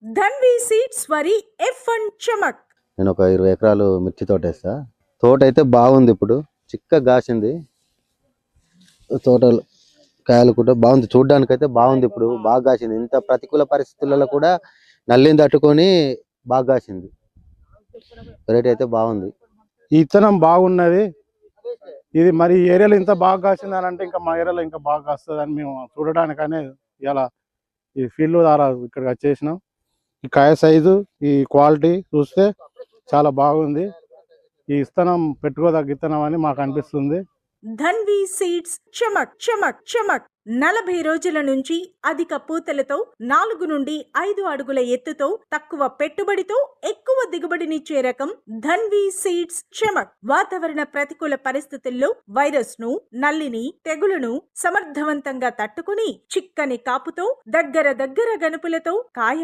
Dhanvi seeds వరి F1 చమక్. నేను ఒక 20 ఎకరాలు మిర్చి తోట వేస్తా. తోట అయితే బాగుంది, ఇప్పుడు చిక్క కాసింది. తోటలు కాయలు కూడా బాగుంది, చూడడానికి అయితే బాగుంది. ఇప్పుడు బాగా కాసింది, ఇంత ప్రతికూల పరిస్థితులలో కూడా నల్లిని తట్టుకొని బాగా కాసింది. వెరైటీ అయితే బాగుంది. ఈ విత్తనం బాగున్నది. ఇది మరి ఈ ఏరియాలో ఇంత బాగా కాసింది అని అంటే ఇంకా మా ఏరియాలో ఇంకా బాగా కాస్తుంది అని మేము చూడడానికనే ఇలా ఈ ఫీల్డ్ ద్వారా ఇక్కడికి వచ్చేసినాం. ఈ కాయ సైజు, ఈ క్వాలిటీ చూస్తే చాలా బాగుంది. ఈ విత్తనం పెట్టుకోదగ్గ విత్తనం అని మాకు అనిపిస్తుంది. ధన్వి సీడ్స్ చమక్ చమక్ చమక్. 40 రోజుల నుంచి అధిక పూతలతో 4 నుండి 5 అడుగుల ఎత్తుతో తక్కువ పెట్టుబడితో ఎక్కువ దిగుబడినిచ్చే రకం ధన్వి సీడ్స్ చమక్. వాతావరణ ప్రతికూల పరిస్థితుల్లో వైరస్ ను, నల్లిని, తెగులును సమర్థవంతంగా తట్టుకుని చిక్కని కాపుతో దగ్గర గనుపులతో కాయ